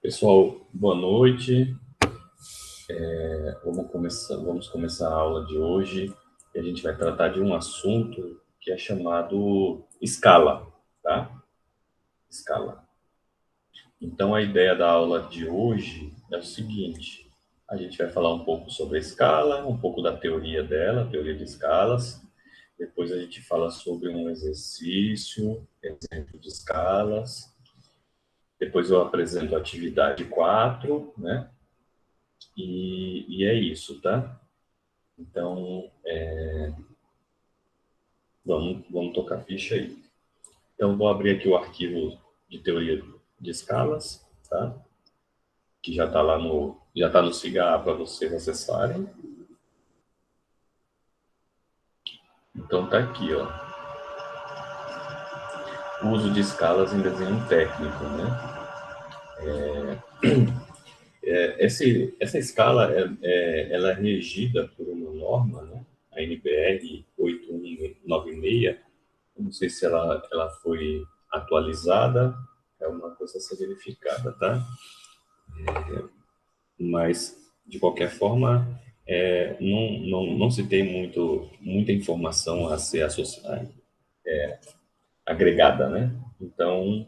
Pessoal, boa noite. Vamos começar a aula de hoje e a gente vai tratar de um assunto que é chamado escala, tá? Escala. Então, a ideia da aula de hoje é o seguinte: a gente vai falar um pouco sobre a escala, um pouco da teoria dela, teoria de escalas. Depois a gente fala sobre um exercício, exemplo de escalas. Depois eu apresento a atividade 4, né? E é isso, tá? Então, vamos tocar ficha aí. Então, vou abrir aqui o arquivo de teoria de escalas, tá? Que já está no CIGA para vocês acessarem. Então, tá aqui, ó. O uso de escalas em desenho técnico, né? Essa escala, ela é regida por uma norma, né? A NBR 8196. Não sei se ela foi atualizada, é uma coisa a ser verificada, tá? Mas de qualquer forma não se tem muita informação a ser associada, agregada, né? Então,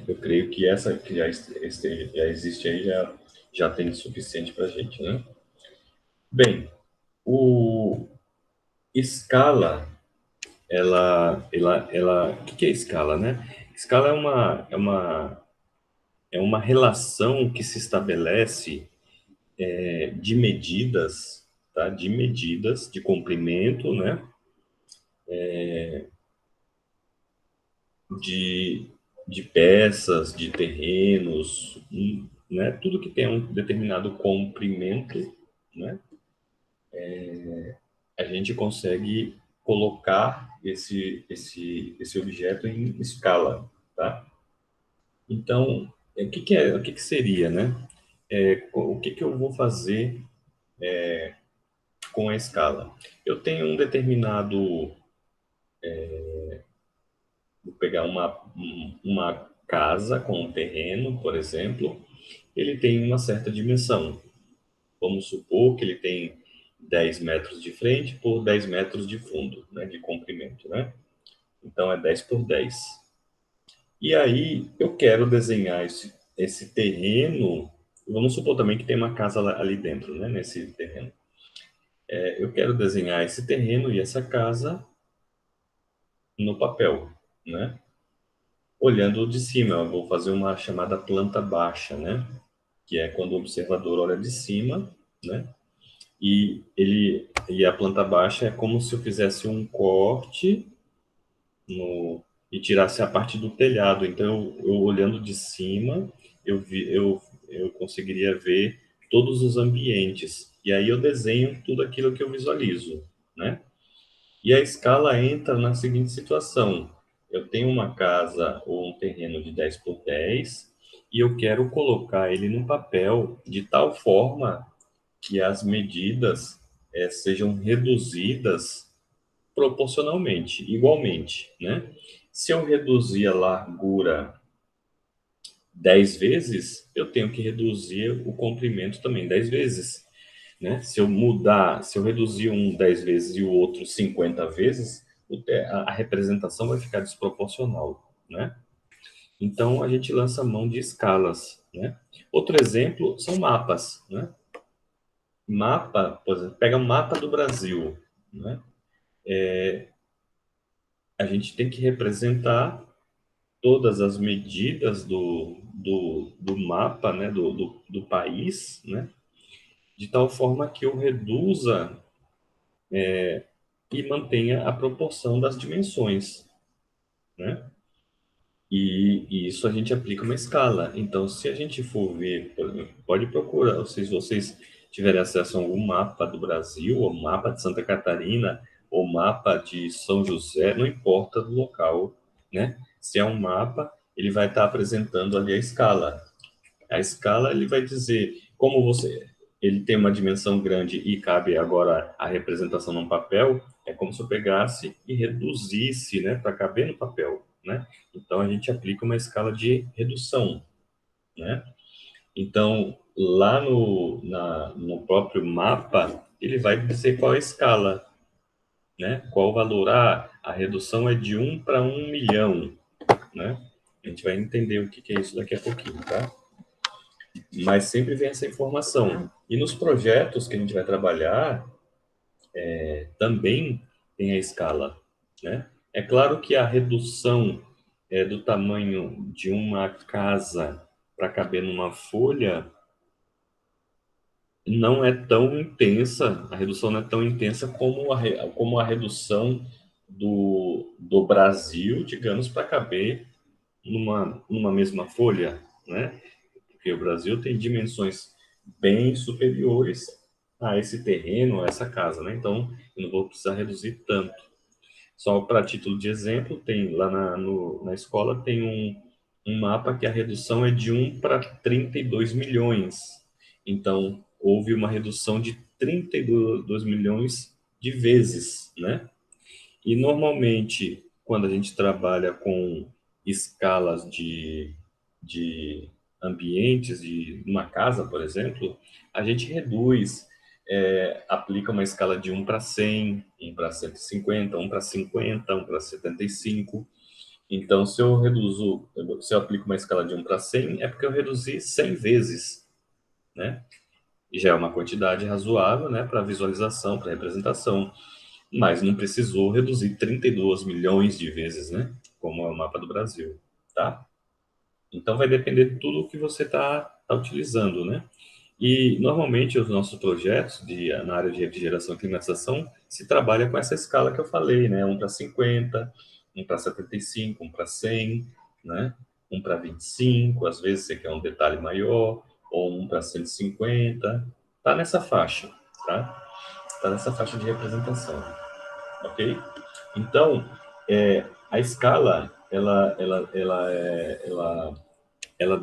eu creio que essa que já existe aí já tem o suficiente para a gente, né? Bem, o escala, o que é escala, né? Escala é uma relação que se estabelece de medidas, tá? De medidas de comprimento, né? De, de peças, de terrenos, né? Tudo que tem um determinado comprimento, né? A gente consegue colocar esse objeto em escala, tá? Então, o que que seria, né? O que que eu vou fazer com a escala? Eu tenho um determinado. Vou pegar uma casa com um terreno, por exemplo, ele tem uma certa dimensão. Vamos supor que ele tem 10 metros de frente por 10 metros de fundo, né, de comprimento, né? Então é 10 por 10. E aí eu quero desenhar esse terreno. Vamos supor também que tem uma casa ali dentro, né, nesse terreno. Eu quero desenhar esse terreno e essa casa no papel, né? Olhando de cima, eu vou fazer uma chamada planta baixa, né? Que é quando o observador olha de cima, né? E a planta baixa é como se eu fizesse um corte e tirasse a parte do telhado. Então, eu olhando de cima, eu conseguiria ver todos os ambientes. E aí eu desenho tudo aquilo que eu visualizo, né? E a escala entra na seguinte situação: eu tenho uma casa ou um terreno de 10 por 10 e eu quero colocar ele no papel de tal forma que as medidas sejam reduzidas proporcionalmente, igualmente, né? Se eu reduzir a largura 10 vezes, eu tenho que reduzir o comprimento também 10 vezes, né? Se eu reduzir um 10 vezes e o outro 50 vezes, a representação vai ficar desproporcional, né? Então, a gente lança mão de escalas, né? Outro exemplo são mapas, né? Mapa, por exemplo, pega um mapa do Brasil, né? A gente tem que representar todas as medidas do mapa, né? Do país, né? De tal forma que eu reduza e mantenha a proporção das dimensões, né? E isso a gente aplica uma escala. Então, se a gente for ver, por exemplo, pode procurar, se vocês tiverem acesso a algum mapa do Brasil, ou mapa de Santa Catarina, ou mapa de São José, não importa do local, né? Se é um mapa, ele vai estar apresentando ali a escala. A escala, ele vai dizer como ele tem uma dimensão grande e cabe agora a representação num papel, é como se eu pegasse e reduzisse, né, para caber no papel. né? Então, a gente aplica uma escala de redução, né? Então, lá no próprio mapa, ele vai dizer qual é a escala, né? Qual o valor? Ah, a redução é de 1 para 1 milhão, né? A gente vai entender o que que é isso daqui a pouquinho, tá? Mas sempre vem essa informação. E nos projetos que a gente vai trabalhar, também tem a escala, né? É claro que a redução do tamanho de uma casa para caber numa folha não é tão intensa, a redução não é tão intensa como como a redução do Brasil, digamos, para caber numa mesma folha, né? Porque o Brasil tem dimensões bem superiores a esse terreno, a essa casa, né? Então, eu não vou precisar reduzir tanto. Só para título de exemplo, tem lá na escola tem um mapa que a redução é de 1 para 32 milhões. Então, houve uma redução de 32 milhões de vezes, né? E normalmente, quando a gente trabalha com escalas de ambientes, de uma casa, por exemplo, a gente reduz, aplica uma escala de 1 para 100, 1 para 150, 1 para 50, 1 para 75. Então, se eu aplico uma escala de 1 para 100, é porque eu reduzi 100 vezes, né? E já é uma quantidade razoável, né, para visualização, para representação, mas não precisou reduzir 32 milhões de vezes, né? Como é o mapa do Brasil, tá? Então vai depender de tudo que você tá utilizando, né? E normalmente os nossos projetos na área de refrigeração e climatização se trabalha com essa escala que eu falei, né? 1 para 50, 1 para 75, 1 para 100, né? 1 para 25, às vezes você quer um detalhe maior, ou 1 para 150, tá nessa faixa, tá? Tá nessa faixa de representação, ok? Então, a escala, ela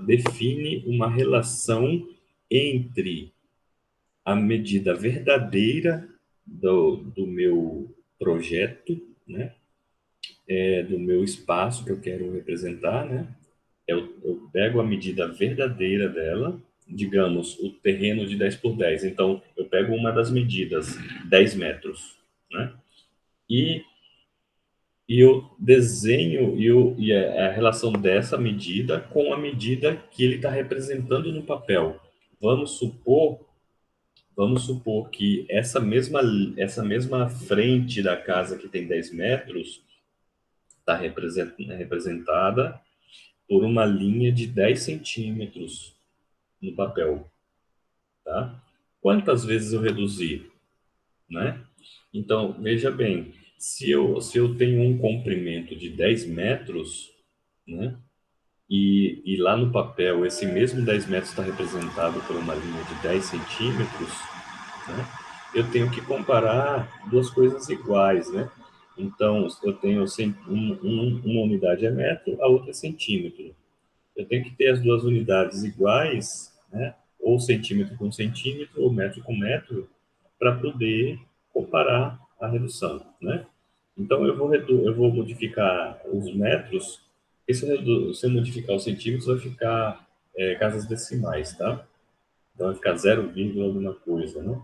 define uma relação entre a medida verdadeira do meu projeto, né? Do meu espaço que eu quero representar, né? Eu pego a medida verdadeira dela, digamos, o terreno de 10 por 10. Então, eu pego uma das medidas, 10 metros, né? E eu desenho a relação dessa medida com a medida que ele está representando no papel. Vamos supor, vamos supor que essa mesma frente da casa que tem 10 metros está representada por uma linha de 10 centímetros no papel, tá? Quantas vezes eu reduzi, né? Então, veja bem, se eu tenho um comprimento de 10 metros, né? E lá no papel, esse mesmo 10 metros está representado por uma linha de 10 centímetros, né? Eu tenho que comparar duas coisas iguais, né? Então, eu tenho uma unidade é metro, a outra é centímetro. Eu tenho que ter as duas unidades iguais, né? Ou centímetro com centímetro, ou metro com metro, para poder comparar a redução, né? Então, eu vou modificar os metros, e se eu modificar os centímetros, vai ficar casas decimais, tá? Então, vai ficar 0, alguma coisa, né?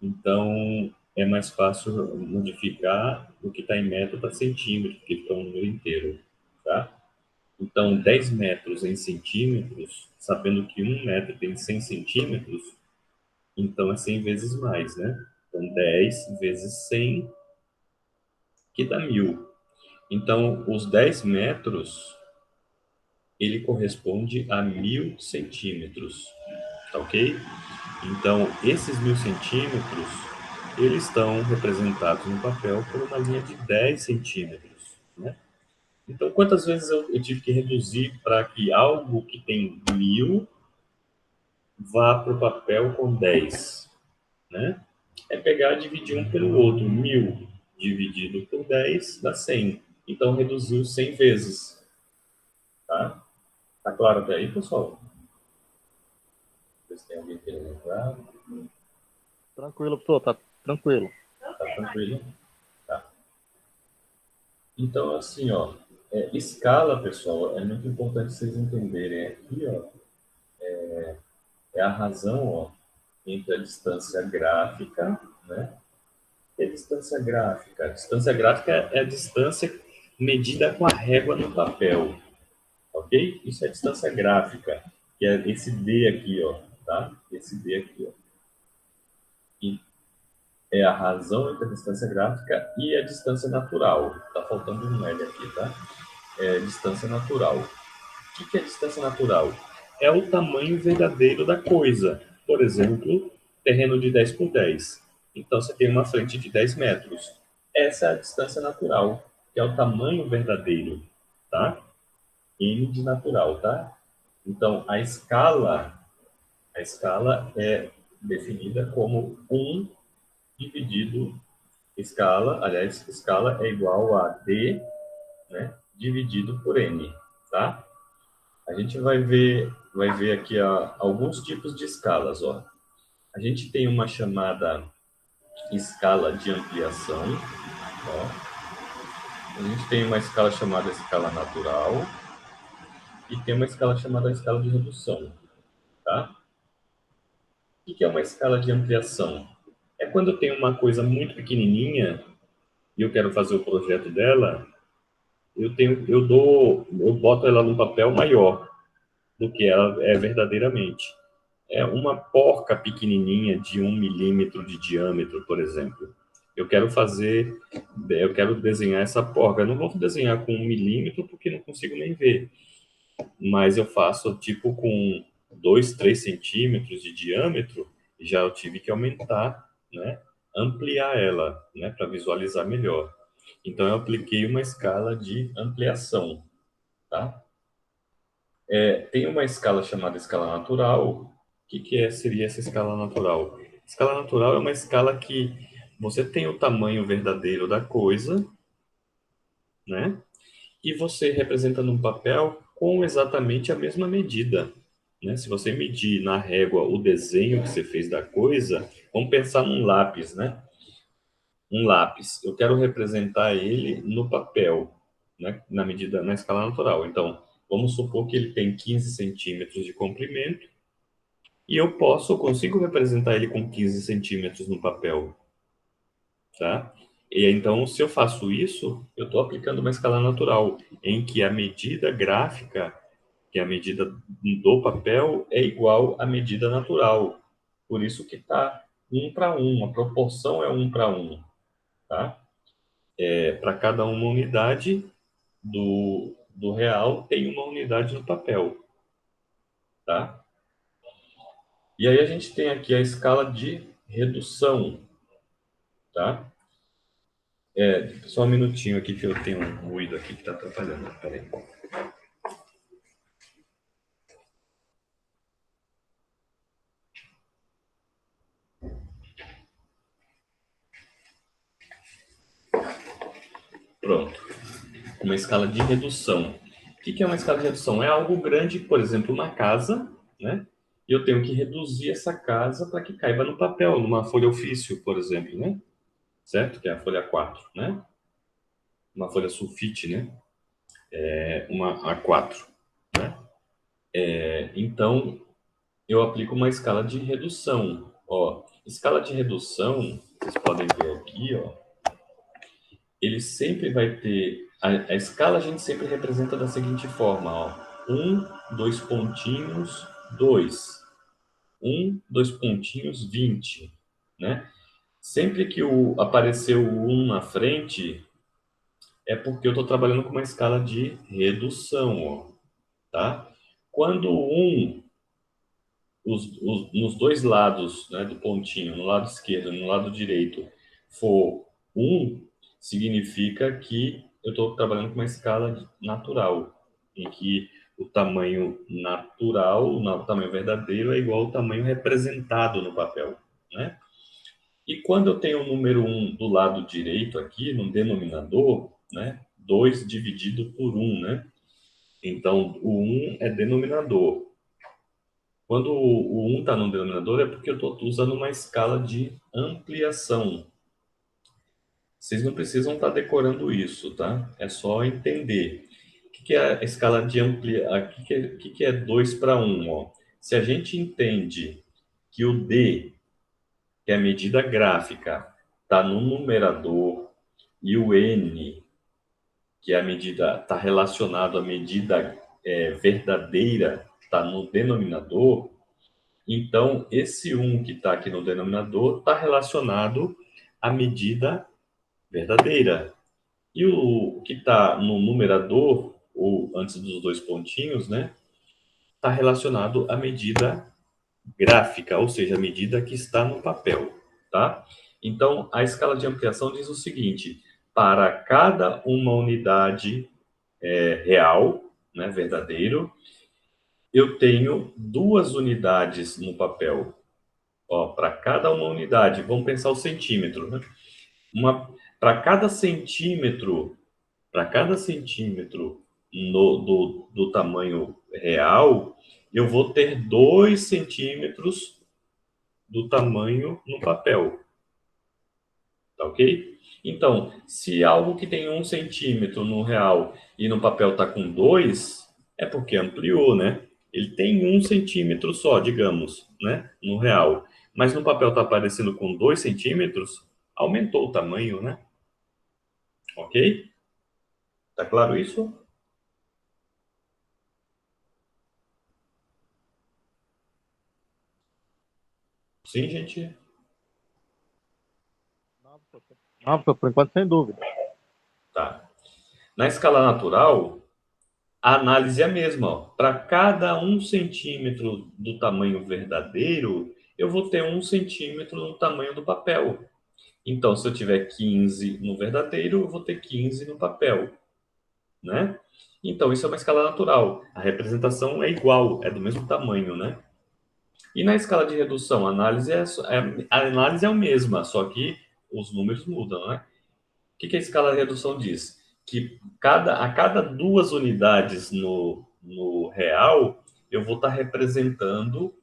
Então, é mais fácil modificar o que está em metro para centímetro, que fica um número inteiro, tá? Então, 10 metros em centímetros, sabendo que 1 metro tem 100 centímetros, então é 100 vezes mais, né? Então, 10 vezes 100, que dá 1.000. Então, os 10 metros, ele corresponde a 1.000 centímetros, tá ok? Então, esses 1.000 centímetros, eles estão representados no papel por uma linha de 10 centímetros, né? Então, quantas vezes eu tive que reduzir para que algo que tem 1.000 vá para o papel com 10, né? É pegar e dividir um pelo outro. 1.000 dividido por 10 dá 100. Então, reduziu 100 vezes, tá? Tá claro até aí, pessoal? Se tem alguém querendo entrar, Tranquilo, pô, tá tranquilo. tá tranquilo? Tá. Então, assim, ó. Escala, pessoal, é muito importante vocês entenderem. Aqui, ó, é a razão, ó, entre a distância gráfica, né? E a distância gráfica? A distância gráfica é a distância medida com a régua no papel, ok? Isso é a distância gráfica, que é esse D aqui, ó, tá? Esse D aqui, ó. E é a razão entre a distância gráfica e a distância natural. Tá faltando um L aqui, tá? É a distância natural. O que é distância natural? É o tamanho verdadeiro da coisa. Por exemplo, terreno de 10 por 10. Então, você tem uma frente de 10 metros. Essa é a distância natural, que é o tamanho verdadeiro, tá? N de natural, tá? Então, a escala é definida como 1 dividido, escala é igual a D, né, dividido por N, tá? A gente vai ver aqui alguns tipos de escalas, ó. A gente tem uma chamada escala de ampliação, ó. A gente tem uma escala chamada escala natural e tem uma escala chamada escala de redução, tá? O que é uma escala de ampliação? É quando eu tenho uma coisa muito pequenininha e eu quero fazer o projeto dela, eu boto ela num papel maior do que ela é verdadeiramente. É uma porca pequenininha de 1 milímetro de diâmetro, por exemplo. Eu quero desenhar essa porca. Eu não vou desenhar com 1 milímetro porque não consigo nem ver. Mas eu faço tipo com 2, 3 centímetros de diâmetro, já eu tive que aumentar, né? Ampliar ela, né? Para visualizar melhor. Então eu apliquei uma escala de ampliação, tá? Tem uma escala chamada escala natural. O seria essa escala natural? Escala natural é uma escala que você tem o tamanho verdadeiro da coisa, né? E você representa num papel com exatamente a mesma medida, né? Se você medir na régua o desenho que você fez da coisa, vamos pensar num lápis, né? Um lápis. Eu quero representar ele no papel, né? Na escala natural. Então, vamos supor que ele tem 15 centímetros de comprimento e eu consigo representar ele com 15 centímetros no papel, tá? E então, se eu faço isso, eu estou aplicando uma escala natural, em que a medida gráfica, que é a medida do papel, é igual à medida natural. Por isso que está 1 para 1, a proporção é 1 para 1, tá? Para cada uma unidade do real, tem uma unidade no papel, tá? E aí a gente tem aqui a escala de redução, tá? Só um minutinho aqui que eu tenho um ruído aqui que está atrapalhando. Peraí. Pronto. Uma escala de redução. O que é uma escala de redução? É algo grande, por exemplo, uma casa, né? E eu tenho que reduzir essa casa para que caiba no papel, numa folha ofício, por exemplo, né? Certo? Que é a folha 4, né? Uma folha sulfite, né? Uma A4, né? Então, eu aplico uma escala de redução. Ó, escala de redução, vocês podem ver aqui, ó, ele sempre vai ter. A escala a gente sempre representa da seguinte forma, ó. 1, 2 pontinhos, 2. 2 pontinhos, 20, né? Sempre que apareceu o 1 na frente, é porque eu estou trabalhando com uma escala de redução, ó, tá? Quando o 1 nos dois lados, né, do pontinho, no lado esquerdo e no lado direito, for 1, significa que eu estou trabalhando com uma escala natural, em que o tamanho natural, o tamanho verdadeiro, é igual ao tamanho representado no papel, né? E quando eu tenho o número 1 do lado direito aqui, no denominador, né, 2 dividido por 1, né? Então, o 1 é denominador. Quando o 1 está no denominador, é porque eu estou usando uma escala de ampliação. Vocês não precisam estar decorando isso, tá? É só entender. que é a escala de ampliação? O que é 2 para 1? Ó? Se a gente entende que o D, que é a medida gráfica, está no numerador, e o N, que é a medida, está relacionado à medida verdadeira, está no denominador, então esse 1 que está aqui no denominador está relacionado à medida verdadeira. E o que está no numerador, ou antes dos dois pontinhos, né, está relacionado à medida gráfica, ou seja, a medida que está no papel, tá? Então, a escala de ampliação diz o seguinte: para cada uma unidade real, né, verdadeiro, eu tenho duas unidades no papel. Ó, para cada uma unidade, vamos pensar o centímetro, né? Para cada centímetro do tamanho real, eu vou ter 2 centímetros do tamanho no papel. Tá ok? Então, se algo que tem 1 centímetro no real e no papel está com 2, é porque ampliou, né? Ele tem 1 centímetro só, digamos, né? No real. Mas no papel está aparecendo com 2 centímetros, aumentou o tamanho, né? Ok? Tá claro isso? Sim, gente? Não, por enquanto, sem dúvida. Tá. Na escala natural, a análise é a mesma. Para cada 1 centímetro do tamanho verdadeiro, eu vou ter 1 centímetro no tamanho do papel. Então, se eu tiver 15 no verdadeiro, eu vou ter 15 no papel, né? Então, isso é uma escala natural. A representação é igual, é do mesmo tamanho, né? E na escala de redução, a análise é a mesma, só que os números mudam, né? O que a escala de redução diz? Que a cada duas unidades no real, eu vou estar representando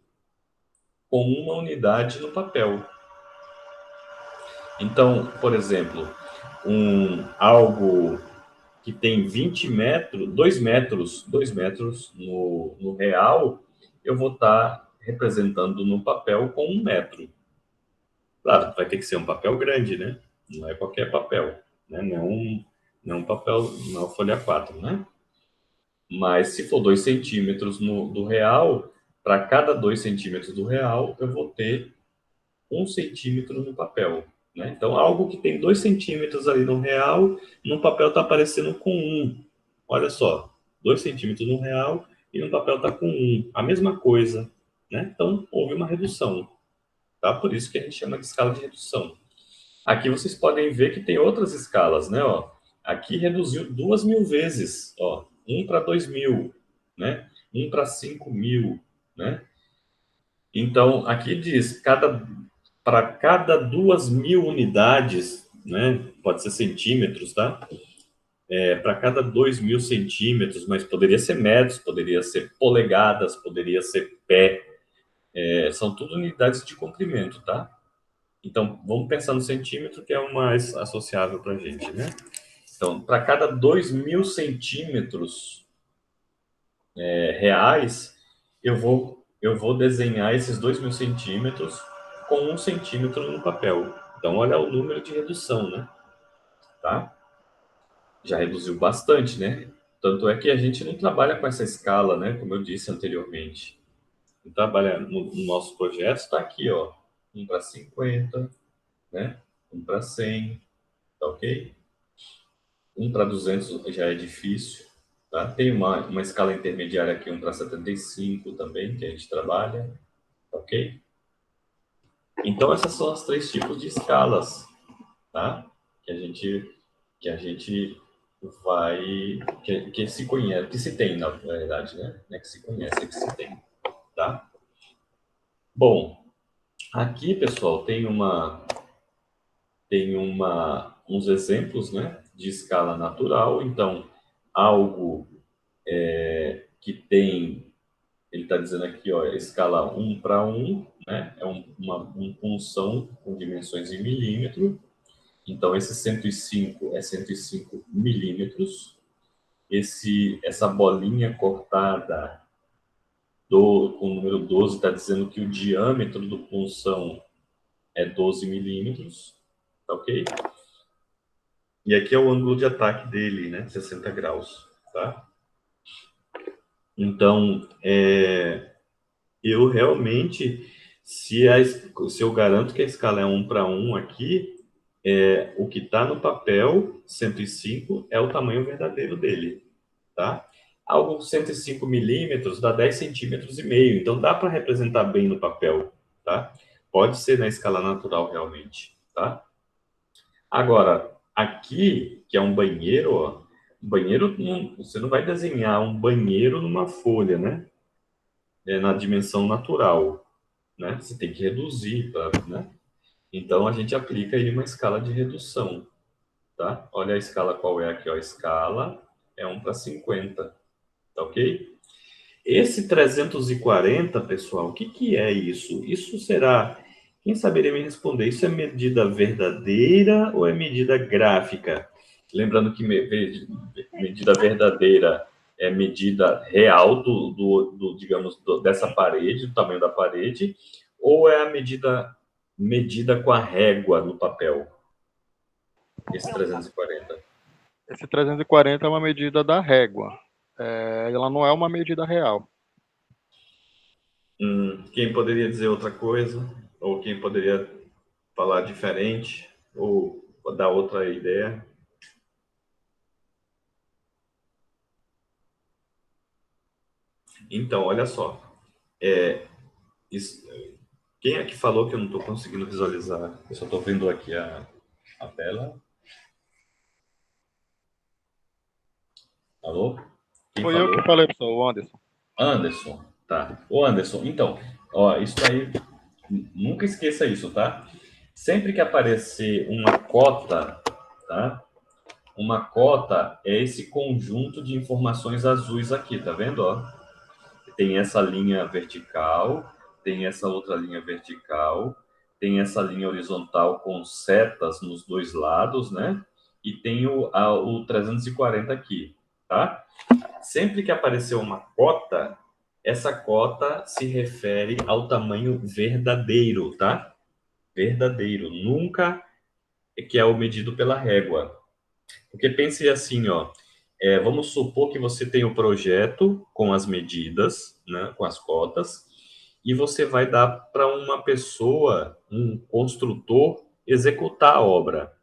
com uma unidade no papel. Então, por exemplo, algo que tem 20 metros, 2 metros no real, eu vou estar representando no papel com 1 metro. Claro, vai ter que ser um papel grande, né? Não é qualquer papel, né? Não é um papel, não é uma folha 4, né? Mas se for 2 centímetros do real, para cada 2 centímetros do real, eu vou ter 1 centímetro no papel, né? Então, algo que tem 2 centímetros ali no real, no papel está aparecendo com 1. Olha só, 2 centímetros no real e no papel está com 1. A mesma coisa, né? Então, houve uma redução, tá? Por isso que a gente chama de escala de redução. Aqui vocês podem ver que tem outras escalas, né? Ó, aqui reduziu 2.000 vezes, ó, 1 para 2.000, né? 1 para 5.000, né? Então, aqui diz, para cada 2.000 unidades, né? Pode ser centímetros, tá? Para cada 2.000 centímetros, mas poderia ser metros, poderia ser polegadas, poderia ser pé. São tudo unidades de comprimento, tá? Então, vamos pensar no centímetro, que é o mais associável para a gente, né? Então, para cada 2.000 centímetros reais, eu vou desenhar esses 2.000 centímetros com 1 centímetro no papel. Então, olha o número de redução, né? Tá? Já reduziu bastante, né? Tanto é que a gente não trabalha com essa escala, né? Como eu disse anteriormente. Não trabalha no nosso projeto, está aqui, ó. 1 para 50, né? 1 para 100, tá ok? 1 para 200 já é difícil. Tá? Tem uma escala intermediária aqui, 1 para 75 também, que a gente trabalha. Tá ok? Então, essas são as 3 tipos de escalas, tá? Que a gente vai... Que se conhece, que se tem, na verdade, né? Não é que se conhece, é que se tem, tá? Bom, aqui, pessoal, uns exemplos, né? De escala natural. Então, algo que tem, ele está dizendo aqui, ó, escala 1 para 1, né? É uma punção com dimensões em milímetro. Então, esse 105 é 105 milímetros. essa bolinha cortada com o número 12 está dizendo que o diâmetro do punção é 12 milímetros, tá ok? E aqui é o ângulo de ataque dele, né? 60 graus, tá? Então, eu realmente, se eu garanto que a escala é 1:1 aqui, o que está no papel, 105, é o tamanho verdadeiro dele, tá? Algo 105 milímetros dá 10 centímetros e meio, então dá para representar bem no papel, tá? Pode ser na escala natural realmente, tá? Agora, aqui, que é um banheiro, ó, banheiro, você não vai desenhar um banheiro numa folha, né? Na dimensão natural, né? Você tem que reduzir, né? Então a gente aplica aí uma escala de redução, tá? Olha a escala qual é aqui, ó. A escala é 1:50, tá ok? Esse 340, pessoal, o que que é isso? Isso será. Quem saberia me responder? Isso é medida verdadeira ou é medida gráfica? Lembrando que medida verdadeira é medida real digamos, dessa parede, do tamanho da parede, ou é a medida com a régua no papel, esse 340? Esse 340 é uma medida da régua. Ela não é uma medida real. Quem poderia dizer outra coisa? Ou quem poderia falar diferente? Ou dar outra ideia? Então, olha só. Isso- quem é que falou que eu não estou conseguindo visualizar? Eu só estou vendo aqui a tela. Alô? Quem Foi eu falou? que falei para o Anderson. Anderson. Tá. Ô, Anderson, então, ó, isso aí, nunca esqueça isso, tá? Sempre que aparecer uma cota, tá? Uma cota é esse conjunto de informações azuis aqui, tá vendo, ó? Tem essa linha vertical, tem essa outra linha vertical, tem essa linha horizontal com setas nos dois lados, né? E tem o 340 aqui, tá? Sempre que aparecer uma cota, essa cota se refere ao tamanho verdadeiro, tá? Verdadeiro, nunca que é o medido pela régua. Porque pense assim, ó, vamos supor que você tem o projeto com as medidas, né, com as cotas, e você vai dar para uma pessoa, um construtor, executar a obra,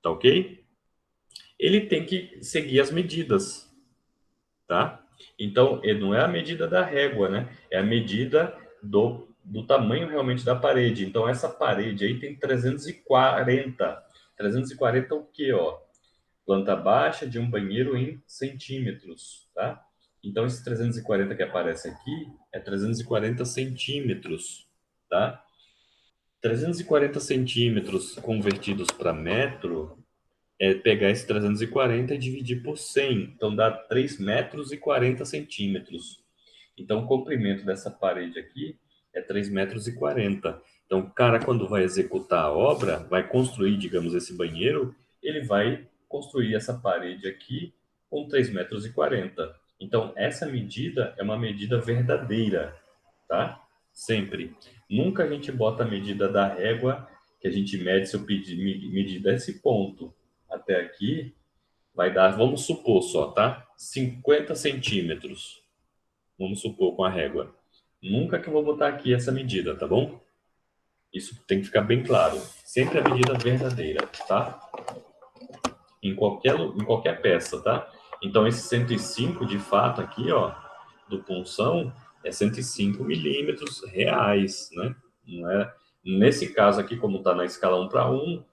tá ok? Ele tem que seguir as medidas, tá? Então, não é a medida da régua, né? É a medida do tamanho realmente da parede. Então, essa parede aí tem 340. 340 o quê, ó? Planta baixa de um banheiro em centímetros, tá? Então, esse 340 que aparece aqui é 340 centímetros, tá? 340 centímetros convertidos para metro é pegar esse 340 e dividir por 100. Então, dá 3 metros e 40 centímetros. Então, o comprimento dessa parede aqui é 3 metros e 40. Então, o cara, quando vai executar a obra, vai construir, digamos, esse banheiro, ele vai construir essa parede aqui com 3 metros e 40. Então, essa medida é uma medida verdadeira, tá? Sempre. Nunca a gente bota a medida da régua que a gente mede se eu medir desse ponto até aqui, vai dar, vamos supor só, tá? 50 centímetros. Vamos supor com a régua. Nunca que eu vou botar aqui essa medida, tá bom? Isso tem que ficar bem claro. Sempre a medida verdadeira, tá? Em qualquer peça, tá? Então, esse 105, de fato, aqui, ó, do punção, é 105 milímetros reais, né? Não é... Nesse caso aqui, como está na escala 1:1,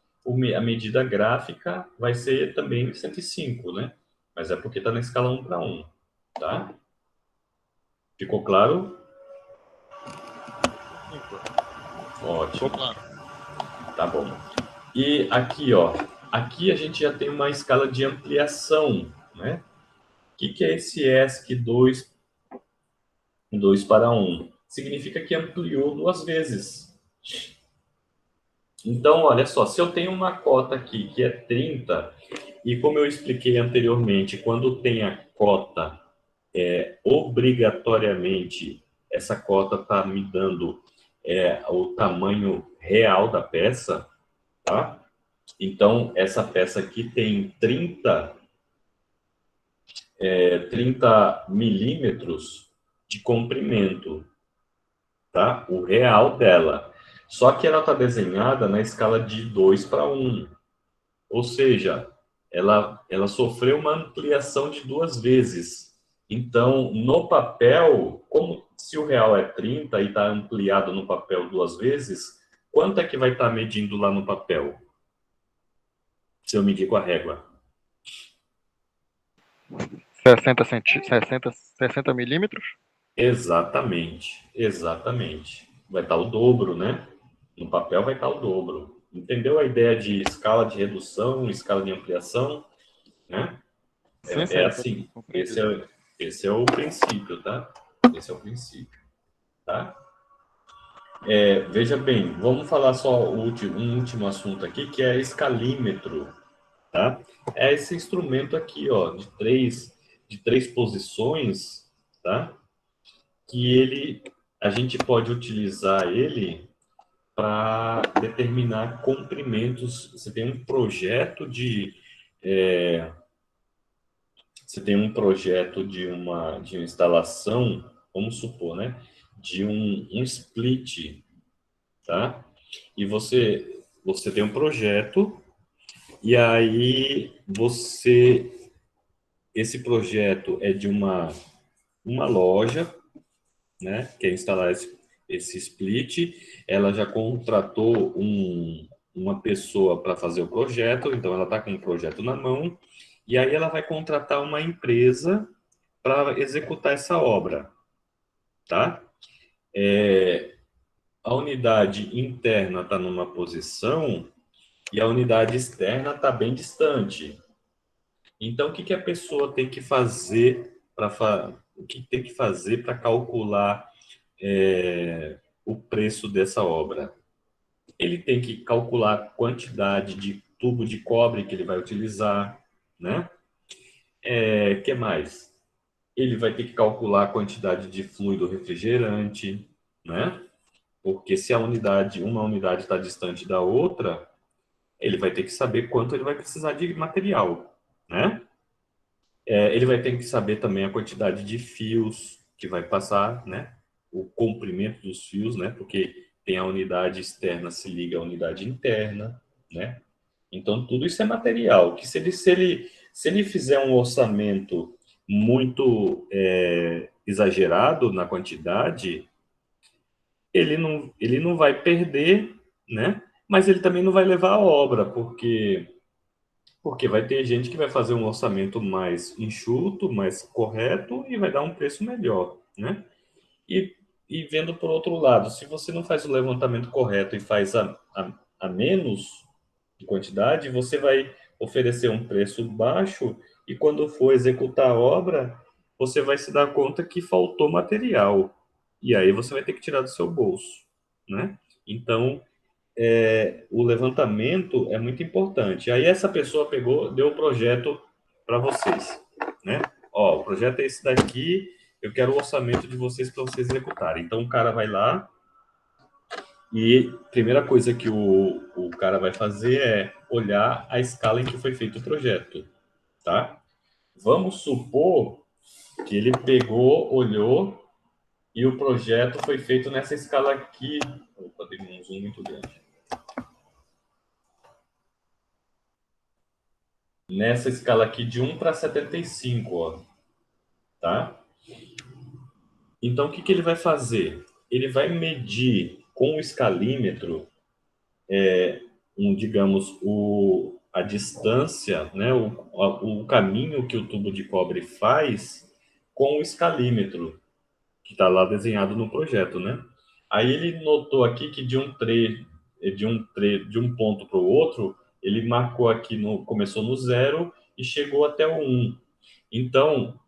a medida gráfica vai ser também 105, né? Mas é porque está na escala 1:1, tá? Ficou claro? Sim, pô. Ficou Ótimo, claro. tá bom. E aqui, ó, aqui a gente já tem uma escala de ampliação, né? O que é esse ESC 2:1? Significa que ampliou duas vezes. Então, olha só, se eu tenho uma cota aqui que é 30, e como eu expliquei anteriormente, quando tem a cota, obrigatoriamente, essa cota está me dando o tamanho real da peça, tá? Então, essa peça aqui tem 30 milímetros de comprimento, tá? O real dela. Só que ela está desenhada na escala de 2:1. Ou seja, ela sofreu uma ampliação de 2 vezes. Então, no papel, como se o real é 30 e está ampliado no papel 2 vezes, quanto é que vai estar medindo lá no papel? Se eu medir com a régua. 60 milímetros? Exatamente, exatamente. Vai estar o dobro, né? No papel vai estar o dobro. Entendeu a ideia de escala de redução, escala de ampliação, né? Sim, É sim, assim, esse compreendido. é, esse é o princípio, tá? Esse é o princípio, tá? Veja bem, vamos falar só um último assunto aqui, que é escalímetro, tá? É esse instrumento aqui, ó, de três posições, tá? Que a gente pode utilizar ele para determinar comprimentos. Você tem um projeto de uma instalação, vamos supor, né? De um split, tá? E você tem um projeto, e aí esse projeto é de uma loja, né? Quer instalar esse split, ela já contratou uma pessoa para fazer o projeto, então ela está com o projeto na mão, e aí ela vai contratar uma empresa para executar essa obra, tá? A unidade interna está numa posição e a unidade externa está bem distante. Então, o que a pessoa tem que fazer o que tem que fazer para calcular o preço dessa obra? Ele tem que calcular a quantidade de tubo de cobre que ele vai utilizar, né? Que mais? Ele vai ter que calcular a quantidade de fluido refrigerante, né? Porque se uma unidade está distante da outra, ele vai ter que saber quanto ele vai precisar de material, né? Ele vai ter que saber também a quantidade de fios que vai passar, né? O comprimento dos fios, né? Porque tem a unidade externa se liga à unidade interna, né? Então tudo isso é material. Que se ele fizer um orçamento muito exagerado na quantidade, ele não vai perder, né? Mas ele também não vai levar a obra, porque vai ter gente que vai fazer um orçamento mais enxuto, mais correto e vai dar um preço melhor, né? E, e vendo por outro lado, se você não faz o levantamento correto e faz a menos de quantidade, você vai oferecer um preço baixo e quando for executar a obra, você vai se dar conta que faltou material. E aí você vai ter que tirar do seu bolso, né? Então, o levantamento é muito importante. Aí essa pessoa pegou, deu o projeto para vocês, né? Ó, o projeto é esse daqui, eu quero o orçamento de vocês para vocês executarem. Então o cara vai lá e a primeira coisa que o cara vai fazer é olhar a escala em que foi feito o projeto, tá? Vamos supor que ele pegou, olhou e o projeto foi feito nessa escala aqui. Opa, dei um zoom muito grande. Nessa escala aqui de 1:75, ó, tá? Então, o que ele vai fazer? Ele vai medir com o escalímetro, digamos, a distância, né, o caminho que o tubo de cobre faz com o escalímetro, que está lá desenhado no projeto, né? Aí ele notou aqui que de um ponto para o outro, ele marcou aqui, começou no 0 e chegou até o 1. Então,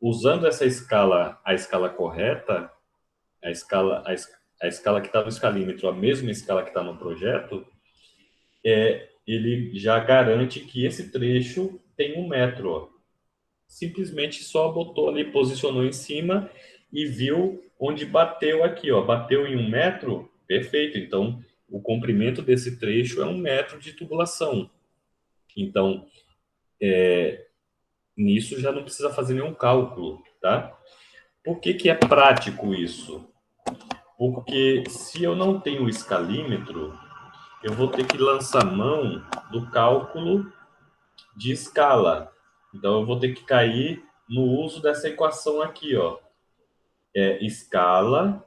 usando essa escala, a escala correta, a escala que está no escalímetro, a mesma escala que está no projeto, ele já garante que esse trecho tem 1 metro. Ó. Simplesmente só botou ali, posicionou em cima e viu onde bateu aqui. Ó. Bateu em 1 metro, perfeito. Então, o comprimento desse trecho é 1 metro de tubulação. Então, nisso já não precisa fazer nenhum cálculo, tá? Por que que é prático isso? Porque se eu não tenho escalímetro, eu vou ter que lançar mão do cálculo de escala. Então, eu vou ter que cair no uso dessa equação aqui, ó. Escala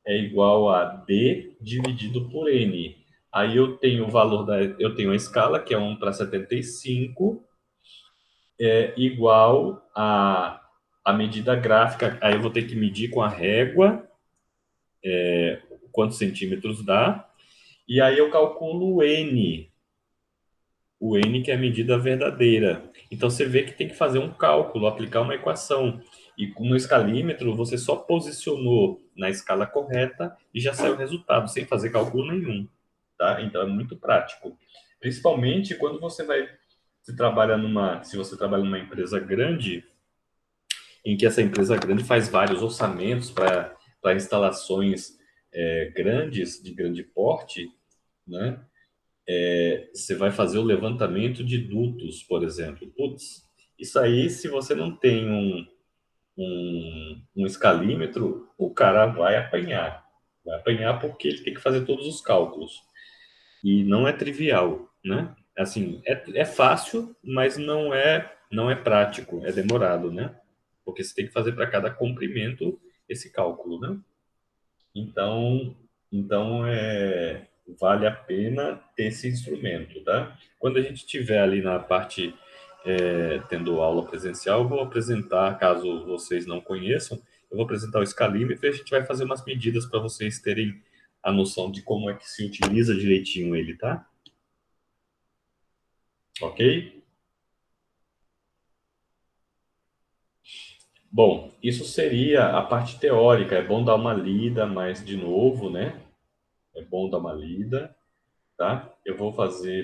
é igual a D dividido por N. Aí eu tenho o valor eu tenho a escala, que é 1:75, igual a medida gráfica. Aí eu vou ter que medir com a régua quantos centímetros dá. E aí eu calculo o N que é a medida verdadeira. Então você vê que tem que fazer um cálculo, aplicar uma equação. E com o escalímetro você só posicionou na escala correta e já saiu o resultado, sem fazer cálculo nenhum. Tá? Então é muito prático. Principalmente quando se você trabalha numa empresa grande, em que essa empresa grande faz vários orçamentos para instalações grandes, de grande porte, né? Você vai fazer o levantamento de dutos, por exemplo. Putz, isso aí, se você não tem um escalímetro, o cara vai apanhar. Vai apanhar porque ele tem que fazer todos os cálculos. E não é trivial, né? Assim, é fácil, mas não é prático, é demorado, né? Porque você tem que fazer para cada comprimento esse cálculo, né? Então, vale a pena ter esse instrumento, tá? Quando a gente estiver ali na parte tendo aula presencial, eu vou apresentar, caso vocês não conheçam, eu vou apresentar o escalímetro e a gente vai fazer umas medidas para vocês terem a noção de como é que se utiliza direitinho ele, tá? Ok? Bom, isso seria a parte teórica. É bom dar uma lida, mas de novo, né? É bom dar uma lida, tá? Eu vou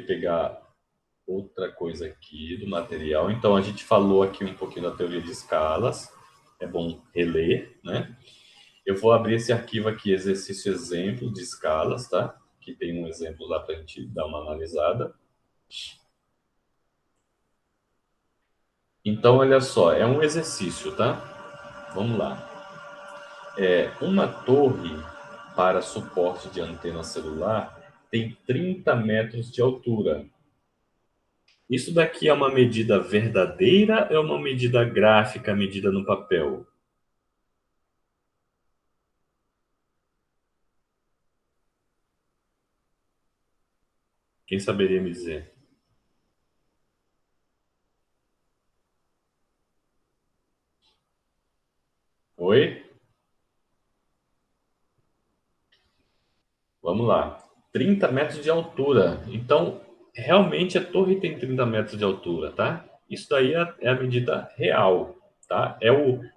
pegar outra coisa aqui do material. Então, a gente falou aqui um pouquinho da teoria de escalas. É bom reler, né? Eu vou abrir esse arquivo aqui, exercício exemplo de escalas, tá? Que tem um exemplo lá para a gente dar uma analisada. Então, olha só, é um exercício, tá? Vamos lá. Uma torre para suporte de antena celular tem 30 metros de altura. Isso daqui é uma medida verdadeira ou é uma medida gráfica medida no papel? Quem saberia me dizer? Oi? Vamos lá. 30 metros de altura. Então, realmente a torre tem 30 metros de altura, tá? Isso daí é a medida real, tá?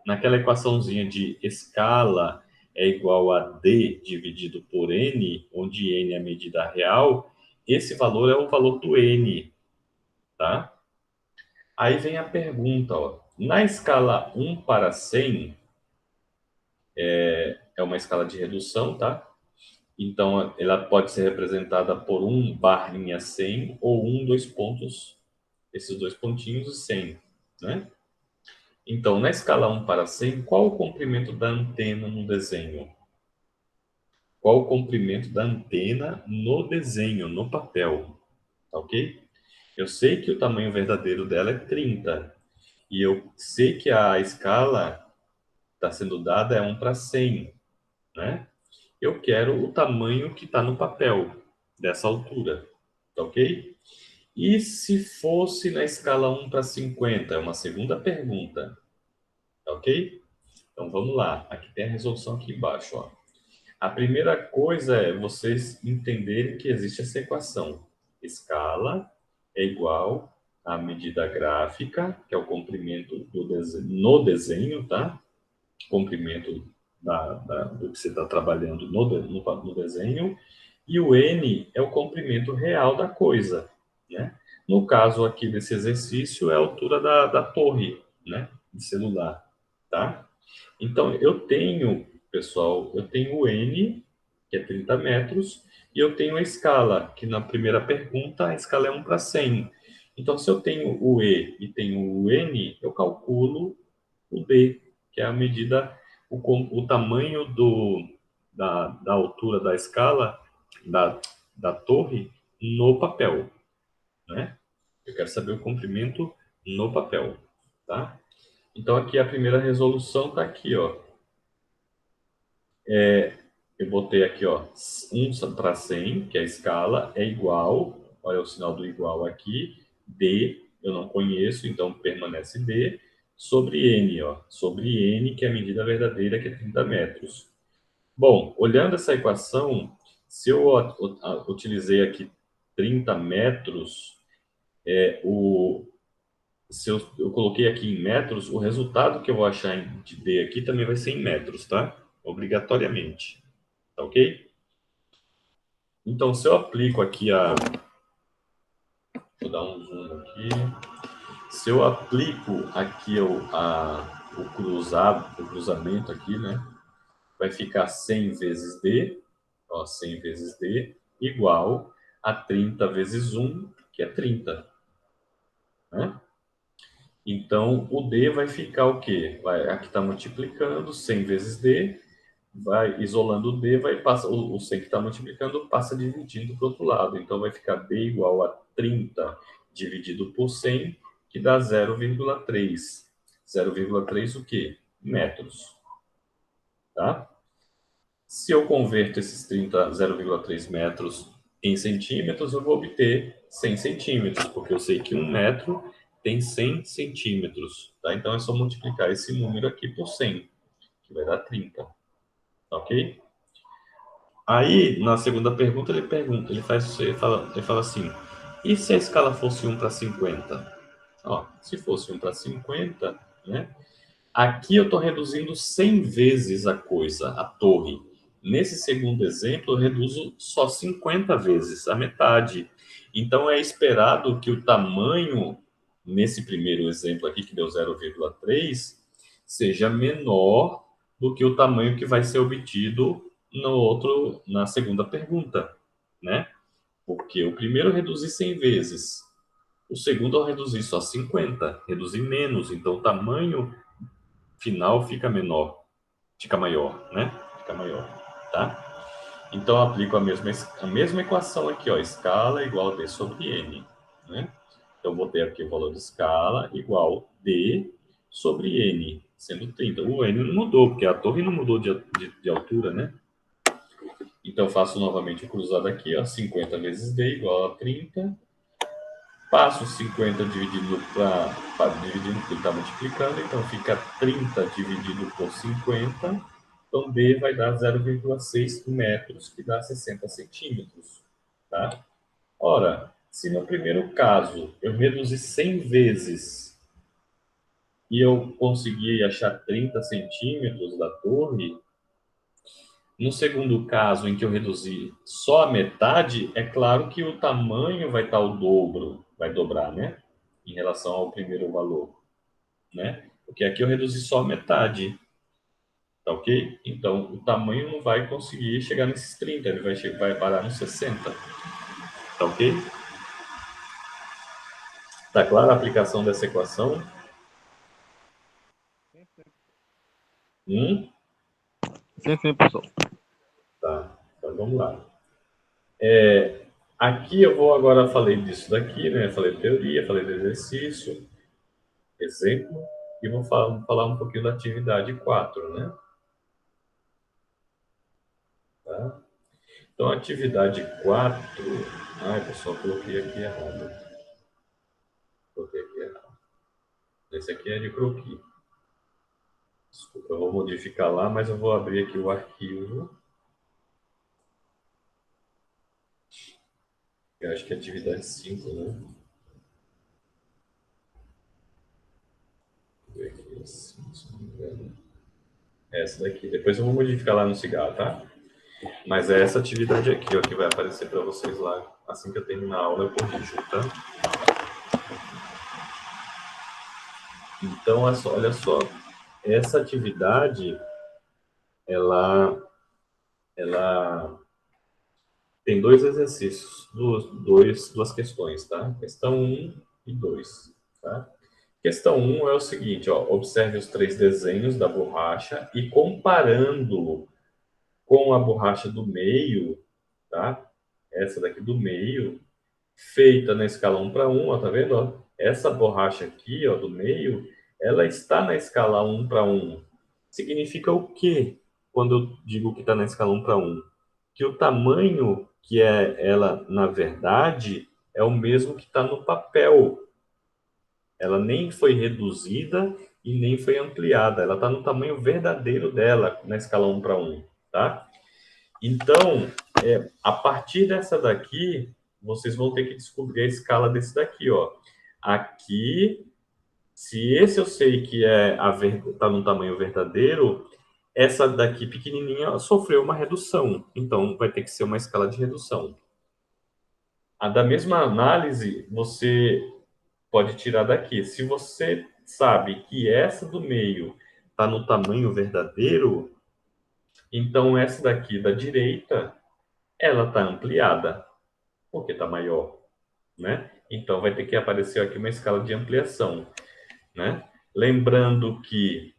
Naquela equaçãozinha de escala é igual a D dividido por N, onde N é a medida real, esse valor é o valor do N, tá? Aí vem a pergunta, ó. Na escala 1:100, é uma escala de redução, tá? Então, ela pode ser representada por 1/100 ou dois pontos, esses dois pontinhos e 100, né? Então, na escala 1:100, qual o comprimento da antena no desenho? Qual o comprimento da antena no desenho, no papel? Tá ok? Eu sei que o tamanho verdadeiro dela é 30. E eu sei que a escala está sendo dada é 1:100, né? Eu quero o tamanho que está no papel, dessa altura, tá ok? E se fosse na escala 1:50? É uma segunda pergunta, tá ok? Então vamos lá, aqui tem a resolução aqui embaixo, ó. A primeira coisa é vocês entenderem que existe essa equação. Escala é igual à medida gráfica, que é o comprimento no desenho, tá? Comprimento do que você está trabalhando no desenho, E o N é o comprimento real da coisa, né? No caso aqui desse exercício, é a altura da torre, né? De celular, tá? Então, eu tenho, pessoal, eu tenho o N, que é 30 metros, e eu tenho a escala, que na primeira pergunta a escala é 1 para 100. Então, se eu tenho o E e tenho o N, eu calculo o D, que é a medida, o tamanho da altura da escala, da, da torre, no papel, né? Eu quero saber o comprimento no papel, tá? Então, aqui a primeira resolução está aqui, ó. Eu botei aqui, ó, 1 para 100, que é a escala, é igual, olha o sinal do igual aqui, D, eu não conheço, então permanece D, sobre N, ó, sobre N, que é a medida verdadeira, que é 30 metros. Bom, olhando essa equação, se eu utilizei aqui 30 metros, se eu coloquei aqui em metros, o resultado que eu vou achar de D aqui também vai ser em metros, tá? Obrigatoriamente, tá ok? Então, se eu aplico aqui Vou dar um zoom aqui. Se eu aplico aqui o cruzamento aqui, né? Vai ficar 100 vezes D, ó, 100 vezes D, igual a 30 vezes 1, que é 30, né? Então, o D vai ficar o quê? Aqui está multiplicando 100 vezes D, vai isolando o D, o 100 que está multiplicando passa dividindo para o outro lado. Então, vai ficar D igual a 30 dividido por 100, que dá 0,3. 0,3 o quê? Metros, tá? Se eu converto esses 30, 0,3 metros em centímetros, eu vou obter 100 centímetros, porque eu sei que 1 metro tem 100 centímetros, tá? Então, é só multiplicar esse número aqui por 100, que vai dar 30, tá ok? Aí, na segunda pergunta, ele fala assim, e se a escala fosse 1 para 50? Ó, se fosse 1 para 50, né? Aqui eu estou reduzindo 100 vezes a coisa, a torre. Nesse segundo exemplo, eu reduzo só 50 vezes, a metade. Então, é esperado que o tamanho, nesse primeiro exemplo aqui, que deu 0,3, seja menor do que o tamanho que vai ser obtido na segunda pergunta, né? Porque o primeiro eu reduzi 100 vezes, o segundo eu reduzi só 50, reduzi menos, então o tamanho final fica menor, fica maior, né? Fica maior, tá? Então, eu aplico a mesma equação aqui, ó, escala igual a D sobre N, né? Então, eu botei aqui o valor de escala igual D sobre N, sendo 30. O N não mudou, porque a torre não mudou de altura, né? Então, eu faço novamente o cruzado aqui, ó, 50 vezes D igual a 30. Passo 50 dividido dividindo, porque está multiplicando, então fica 30 dividido por 50. Então, D vai dar 0,6 metros, que dá 60 centímetros. Tá? Ora, se no primeiro caso eu reduzi 100 vezes e eu consegui achar 30 centímetros da torre, no segundo caso, em que eu reduzi só a metade, é claro que o tamanho vai estar o dobro, vai dobrar, né? Em relação ao primeiro valor, né? Porque aqui eu reduzi só a metade, tá ok? Então, o tamanho não vai conseguir chegar nesses 30, ele vai parar nos 60, tá ok? Tá clara a aplicação dessa equação? Hum? Sim, sim, professor. Tá, então vamos lá. Aqui eu vou agora, falei disso daqui, né? Falei de teoria, falei de exercício, exemplo, e vou falar um pouquinho da atividade 4, né? Tá? Então, a atividade 4. Ai, pessoal, coloquei aqui errado. Coloquei aqui errado. Esse aqui é de croquis. Desculpa, eu vou modificar lá, mas eu vou abrir aqui o arquivo. Eu acho que é atividade 5, né? Vou ver aqui, assim, se não me engano. Essa daqui. Depois eu vou modificar lá no cigarro, tá? Mas é essa atividade aqui, ó, que vai aparecer para vocês lá. Assim que eu terminar a aula, eu corrijo, tá? Então, olha só. Essa atividade, ela, ela tem dois exercícios, duas questões, tá? Questão um e 2, tá? Questão um é o seguinte, ó, observe os três desenhos da borracha e comparando com a borracha do meio, tá? Essa daqui do meio, feita na escala 1:1, ó, tá vendo? Ó? Essa borracha aqui, ó, do meio, ela está na escala 1:1. Significa o quê? Quando eu digo que está na escala 1:1? Que o tamanho que é ela, na verdade, é o mesmo que está no papel. Ela nem foi reduzida e nem foi ampliada. Ela está no tamanho verdadeiro dela, na escala 1:1, tá? Então, a partir dessa daqui, vocês vão ter que descobrir a escala desse daqui, ó. Aqui, se esse eu sei que tá no tamanho verdadeiro, essa daqui pequenininha sofreu uma redução. Então, vai ter que ser uma escala de redução. A da mesma análise, você pode tirar daqui. Se você sabe que essa do meio está no tamanho verdadeiro, então essa daqui da direita, ela está ampliada, porque está maior, né? Então vai ter que aparecer aqui uma escala de ampliação, né? Lembrando que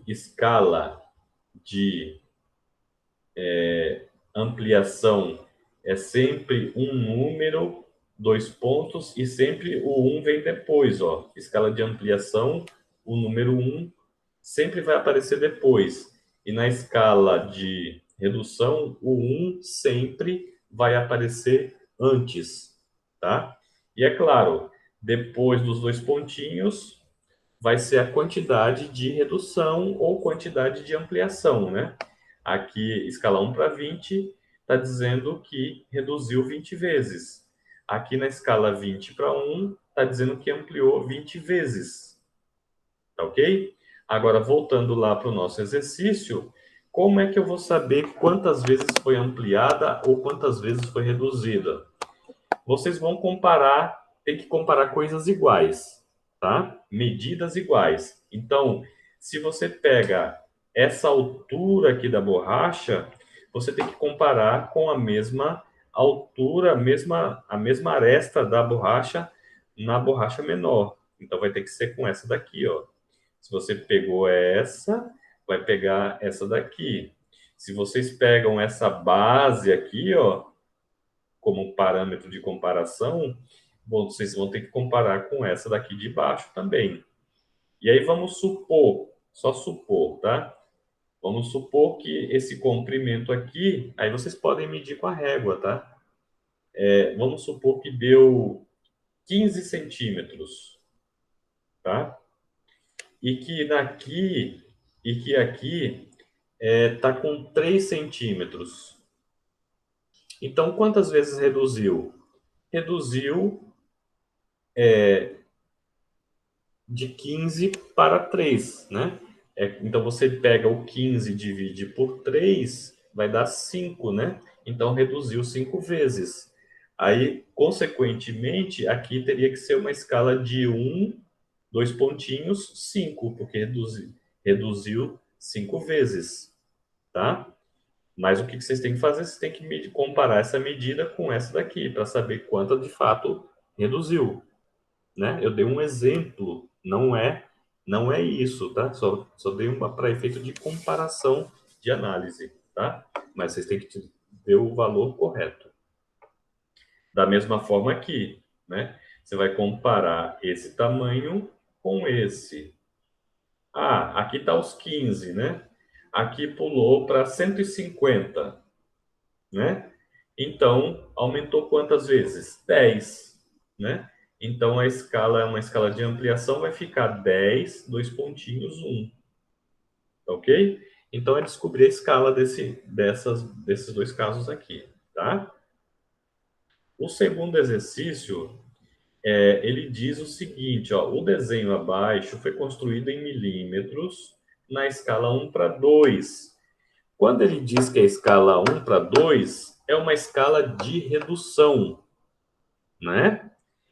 escala de ampliação é sempre um número, dois pontos, e sempre o 1 vem depois, ó. Escala de ampliação, o número 1 sempre vai aparecer depois. E na escala de redução, o 1 sempre vai aparecer antes, tá? E é claro, depois dos dois pontinhos, vai ser a quantidade de redução ou quantidade de ampliação, né? Aqui, escala 1:20, está dizendo que reduziu 20 vezes. Aqui na escala 20:1, está dizendo que ampliou 20 vezes. Tá ok? Agora, voltando lá para o nosso exercício, como é que eu vou saber quantas vezes foi ampliada ou quantas vezes foi reduzida? Vocês vão comparar, tem que comparar coisas iguais, tá? Medidas iguais. Então, se você pega essa altura aqui da borracha, você tem que comparar com a mesma altura, a mesma aresta da borracha na borracha menor. Então, vai ter que ser com essa daqui, ó. Se você pegou essa, vai pegar essa daqui. Se vocês pegam essa base aqui, ó, como parâmetro de comparação, bom, vocês vão ter que comparar com essa daqui de baixo também. E aí vamos supor, só supor, tá? Vamos supor que esse comprimento aqui, aí vocês podem medir com a régua, tá? Vamos supor que deu 15 centímetros, tá? E que aqui tá com 3 centímetros. Então, quantas vezes reduziu? Reduziu de 15 para 3, né? Então, você pega o 15 e divide por 3, vai dar 5, né? Então, reduziu 5 vezes. Aí, consequentemente, aqui teria que ser uma escala de 1, 2 pontinhos, 5, porque reduziu 5 vezes, tá? Mas o que vocês têm que fazer? Vocês têm que comparar essa medida com essa daqui, para saber quanto de fato reduziu, né? Eu dei um exemplo, não é isso, tá? Só dei uma para efeito de comparação de análise, tá? Mas vocês têm que ter o valor correto. Da mesma forma aqui, né? Você vai comparar esse tamanho com esse. Ah, aqui está os 15, né? Aqui pulou para 150, né? Então, aumentou quantas vezes? 10, né? Então, a escala é uma escala de ampliação, vai ficar 10, dois pontinhos, 1. Ok? Então, é descobrir a escala desses dois casos aqui, tá? O segundo exercício, ele diz o seguinte, ó, o desenho abaixo foi construído em milímetros na escala 1:2. Quando ele diz que a escala 1 para 2 é uma escala de redução, né?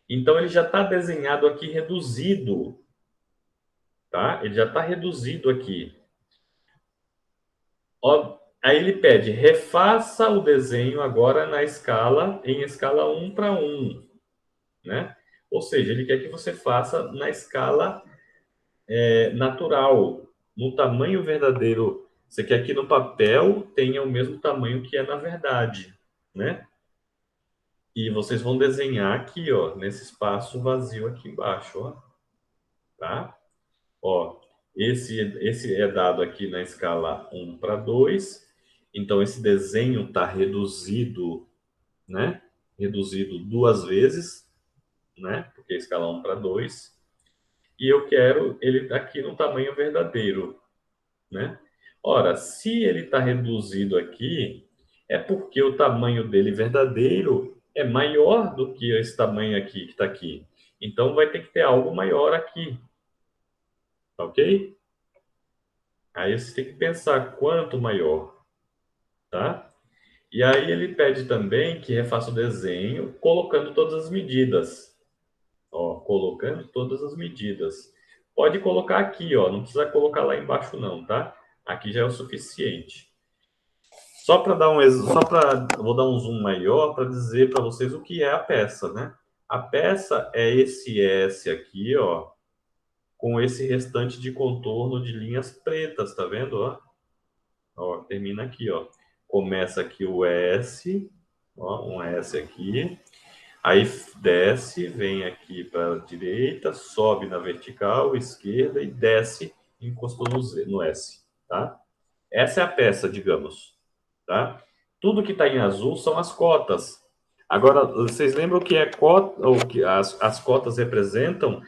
Então, ele já está desenhado aqui reduzido, tá? Ele já está reduzido aqui. Ó, aí ele pede, refaça o desenho agora na escala, em escala 1 para 1, né? Ou seja, ele quer que você faça na escala natural, no tamanho verdadeiro. Você quer que no papel tenha o mesmo tamanho que é na verdade, né? E vocês vão desenhar aqui, ó, nesse espaço vazio aqui embaixo, ó, tá? Ó, esse é dado aqui na escala 1 para 2. Então, esse desenho está reduzido, né? Reduzido duas vezes, né? Porque é escala 1 para 2. E eu quero ele aqui no tamanho verdadeiro, né? Ora, se ele está reduzido aqui, é porque o tamanho dele verdadeiro é maior do que esse tamanho aqui que está aqui. Então, vai ter que ter algo maior aqui, tá ok? Aí você tem que pensar quanto maior, tá? E aí ele pede também que refaça o desenho colocando todas as medidas. Ó, colocando todas as medidas. Pode colocar aqui, ó, não precisa colocar lá embaixo não, tá? Aqui já é o suficiente. Só para dar só para vou dar um zoom maior para dizer para vocês o que é a peça, né? A peça é esse S aqui, ó, com esse restante de contorno de linhas pretas, tá vendo, ó? Ó, termina aqui, ó. Começa aqui o S, ó, um S aqui. Aí desce, vem aqui para a direita, sobe na vertical, esquerda e desce, encostou no S, tá? Essa é a peça, digamos, tá? Tudo que está em azul são as cotas. Agora, vocês lembram que é cota, ou que as cotas representam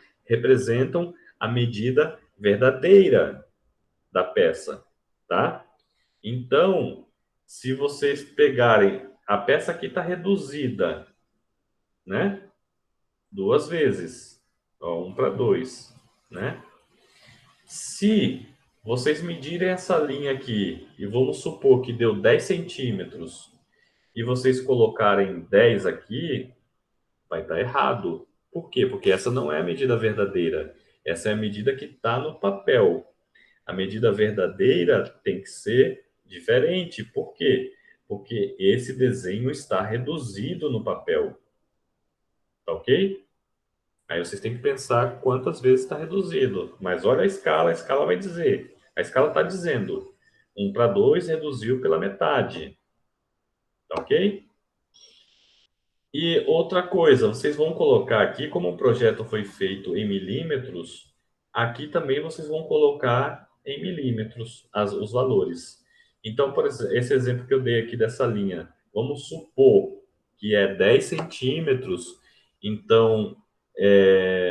a medida verdadeira da peça, tá? Então, se vocês pegarem, a peça aqui está reduzida, né? Duas vezes, ó, 1 para 2, né? Se vocês medirem essa linha aqui, e vamos supor que deu 10 centímetros, e vocês colocarem 10 aqui, vai estar errado. Por quê? Porque essa não é a medida verdadeira. Essa é a medida que está no papel. A medida verdadeira tem que ser diferente. Por quê? Porque esse desenho está reduzido no papel. Tá ok? Aí vocês têm que pensar quantas vezes está reduzido. Mas olha a escala vai dizer. A escala está dizendo 1 para 2 reduziu pela metade. Tá ok? E outra coisa, vocês vão colocar aqui, como o projeto foi feito em milímetros, aqui também vocês vão colocar em milímetros os valores. Então, por exemplo, esse exemplo que eu dei aqui dessa linha, vamos supor que é 10 centímetros, então, é,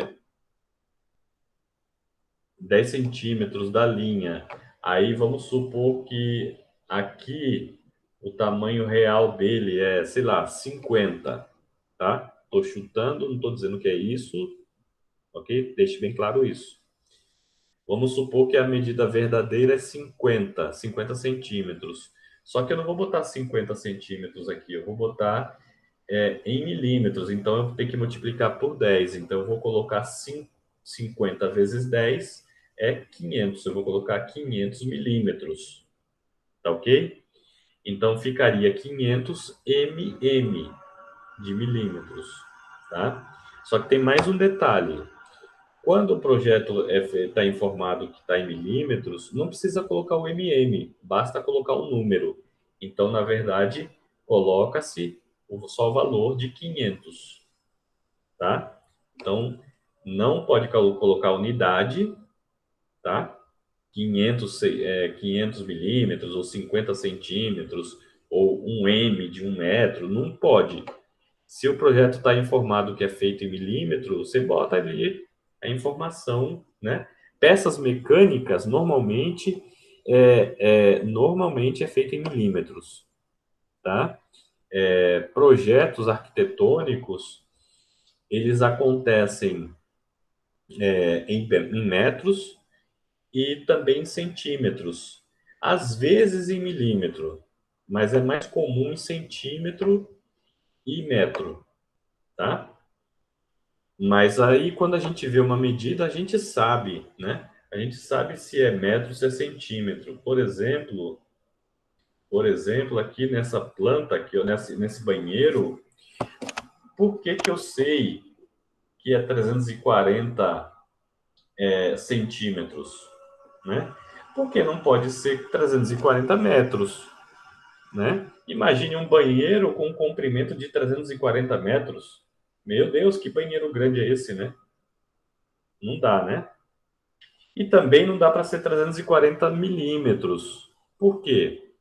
10 centímetros da linha. Aí vamos supor que aqui o tamanho real dele é, sei lá, 50, tá? Estou chutando, não estou dizendo que é isso, ok? Deixe bem claro isso. Vamos supor que a medida verdadeira é 50 centímetros. Só que eu não vou botar 50 centímetros aqui, eu vou botar em milímetros. Então eu vou ter que multiplicar por 10. Então eu vou colocar 50 vezes 10 é 500. Eu vou colocar 500 milímetros. Tá ok? Então ficaria 500 mm de milímetros. Tá? Só que tem mais um detalhe. Quando o projeto está informado que está em milímetros, não precisa colocar o mm, basta colocar um número. Então, na verdade, coloca-se só o valor de 500, tá? Então, não pode colocar unidade, tá? 500 milímetros ou 50 centímetros ou um m de 1 metro, não pode. Se o projeto está informado que é feito em milímetro, você bota ali a informação, né? Peças mecânicas normalmente é feito em milímetros, tá? Projetos arquitetônicos eles acontecem em metros e também em centímetros. às vezes em milímetro, mas é mais comum em centímetro e metro, tá? Mas aí, quando a gente vê uma medida, a gente sabe, né? A gente sabe se é metro, se é centímetro. Por exemplo, aqui nessa planta, aqui, ó, nesse banheiro, por que que eu sei que é 340 centímetros, né? Porque não pode ser 340 metros, né? Imagine um banheiro com um comprimento de 340 metros. Meu Deus, que banheiro grande é esse, né? Não dá, né? E também não dá para ser 340 milímetros. Por quê?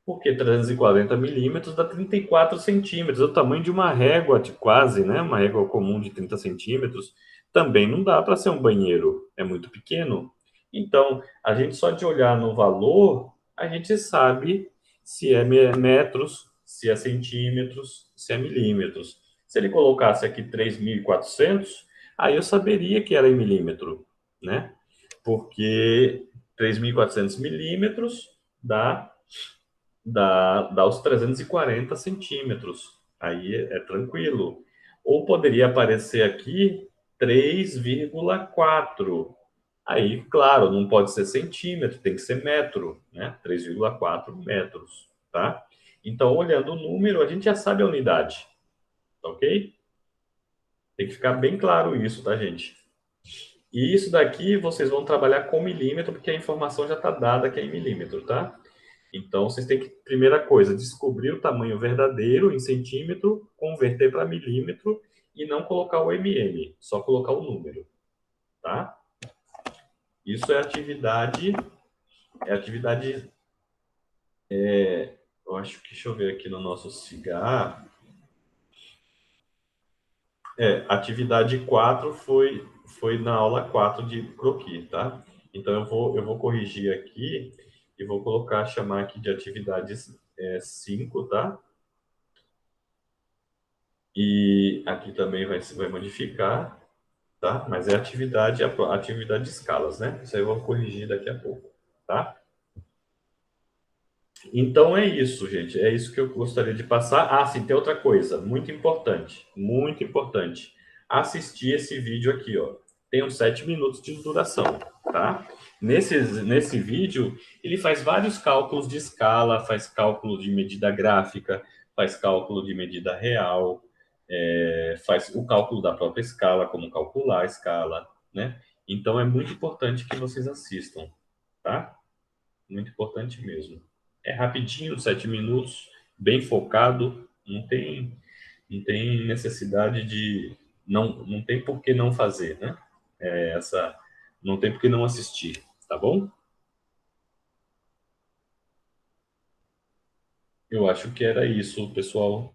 Porque 340 milímetros dá 34 centímetros, é o tamanho de uma régua, de quase, né? Uma régua comum de 30 centímetros. Também não dá para ser um banheiro, é muito pequeno. Então, a gente só de olhar no valor, a gente sabe se é metros, se é centímetros, se é milímetros. Se ele colocasse aqui 3.400, aí eu saberia que era em milímetro, né? Porque 3.400 milímetros dá os 340 centímetros. Aí é tranquilo. Ou poderia aparecer aqui 3,4. Aí, claro, não pode ser centímetro, tem que ser metro, né? 3,4 metros, tá? Então, olhando o número, a gente já sabe a unidade, tá ok? Tem que ficar bem claro isso, tá, gente? E isso daqui vocês vão trabalhar com milímetro, porque a informação já está dada que é em milímetro, tá? Então, vocês têm que, primeira coisa, descobrir o tamanho verdadeiro em centímetro, converter para milímetro e não colocar o só colocar o número, tá? Isso é atividade, eu acho que, deixa eu ver aqui no nosso cigarro, atividade 4 foi na aula 4 de croquis, tá? Então, eu vou corrigir aqui e vou chamar aqui de atividades 5, tá? E aqui também vai modificar, tá? Mas é atividade de escalas, né? Isso aí eu vou corrigir daqui a pouco, tá? Então é isso, gente. É isso que eu gostaria de passar. Ah, sim, tem outra coisa muito importante, muito importante. Assistir esse vídeo aqui, ó. Tem uns 7 minutos de duração, tá? Nesse vídeo, ele faz vários cálculos de escala, faz cálculo de medida gráfica, faz cálculo de medida real, faz o cálculo da própria escala, como calcular a escala, né? Então é muito importante que vocês assistam, tá? Muito importante mesmo. É rapidinho, 7 minutos, bem focado, não tem necessidade de, não tem por que não fazer, né? Não tem por que não assistir, tá bom? Eu acho que era isso, pessoal.